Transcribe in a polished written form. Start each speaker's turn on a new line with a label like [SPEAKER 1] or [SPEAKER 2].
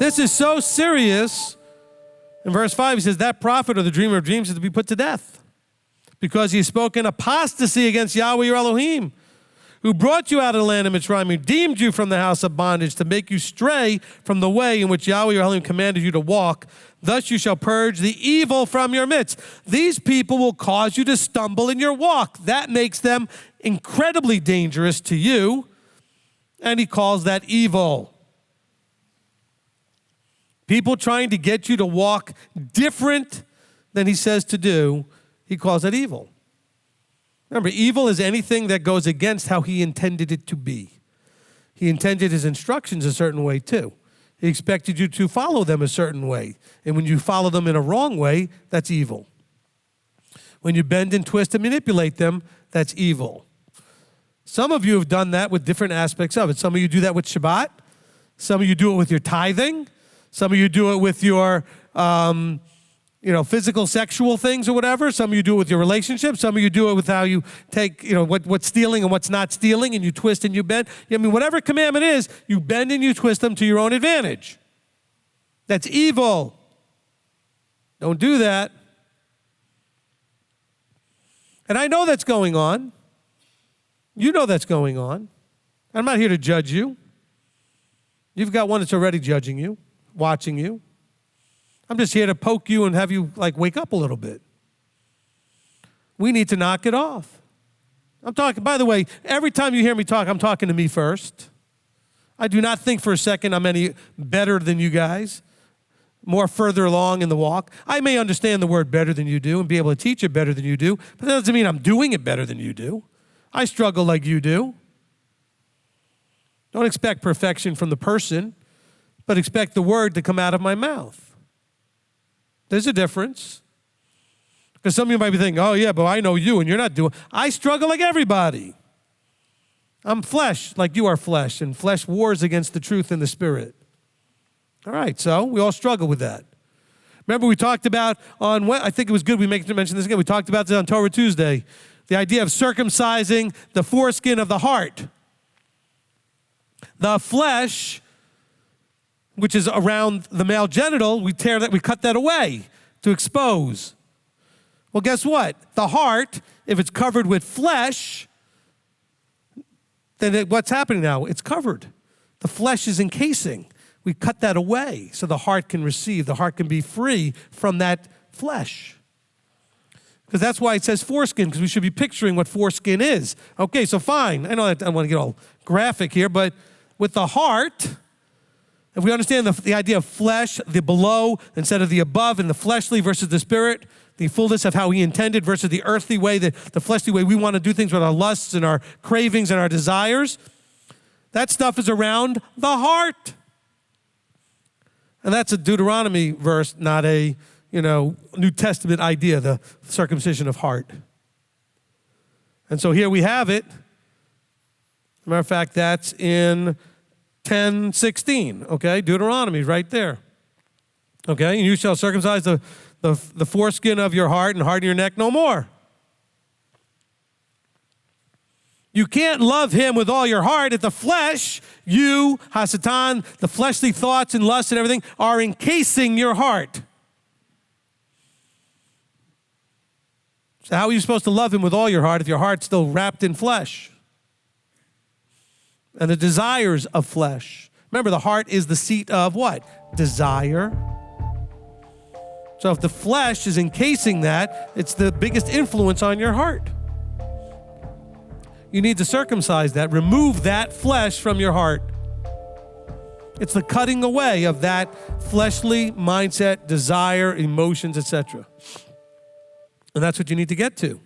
[SPEAKER 1] This is so serious. In verse 5, he says, that prophet or the dreamer of dreams is to be put to death because he has spoken apostasy against Yahweh your Elohim, who brought you out of the land of Mitzrayim, redeemed you from the house of bondage to make you stray from the way in which Yahweh your Elohim commanded you to walk. Thus you shall purge the evil from your midst. These people will cause you to stumble in your walk. That makes them incredibly dangerous to you, and he calls that evil. People trying to get you to walk different than he says to do, he calls that evil. Remember, evil is anything that goes against how he intended it to be. He intended his instructions a certain way too. He expected you to follow them a certain way. And when you follow them in a wrong way, that's evil. When you bend and twist and manipulate them, that's evil. Some of you have done that with different aspects of it. Some of you do that with Shabbat. Some of you do it with your tithing. Some of you do it with your physical, sexual things or whatever. Some of you do it with your relationships. Some of you do it with how you take, what's stealing and what's not stealing, and you twist and you bend. I mean, whatever commandment is, you bend and you twist them to your own advantage. That's evil. Don't do that. And I know that's going on. You know that's going on. I'm not here to judge you. You've got one that's already judging you, watching you. I'm just here to poke you and have you wake up a little bit. We need to knock it off. I'm talking, by the way, every time you hear me talk, I'm talking to me first. I do not think for a second I'm any better than you guys, more further along in the walk. I may understand the word better than you do and be able to teach it better than you do, but that doesn't mean I'm doing it better than you do. I struggle like you do. Don't expect perfection from the person, but expect the word to come out of my mouth. There's a difference. Because some of you might be thinking, oh yeah, but I know you and you're not doing. I struggle like everybody. I'm flesh like you are flesh, and flesh wars against the truth and the spirit. All right, so we all struggle with that. Remember we talked about I think it was good we mentioned this again. We talked about this on Torah Tuesday. The idea of circumcising the foreskin of the heart. The flesh, which is around the male genital, we cut that away to expose. Well, guess what? The heart, if it's covered with flesh, then what's happening now? It's covered. The flesh is encasing. We cut that away so the heart can receive. The heart can be free from that flesh. Because that's why it says foreskin, because we should be picturing what foreskin is. Okay, so fine. I know I don't want to get all graphic here, but with the heart, if we understand the idea of flesh, the below instead of the above, and the fleshly versus the spirit, the fullness of how he intended versus the earthly way, the fleshly way we want to do things with our lusts and our cravings and our desires, that stuff is around the heart. And that's a Deuteronomy verse, not a New Testament idea, the circumcision of heart. And so here we have it. As a matter of fact, that's in 10:16, okay? Deuteronomy right there. Okay, and you shall circumcise the foreskin of your heart and harden your neck no more. You can't love him with all your heart if the flesh, you, Hasatan, the fleshly thoughts and lusts and everything are encasing your heart. So how are you supposed to love him with all your heart if your heart's still wrapped in flesh? And the desires of flesh. Remember, the heart is the seat of what? Desire. So if the flesh is encasing that, it's the biggest influence on your heart. You need to circumcise that. Remove that flesh from your heart. It's the cutting away of that fleshly mindset, desire, emotions, etc. And that's what you need to get to.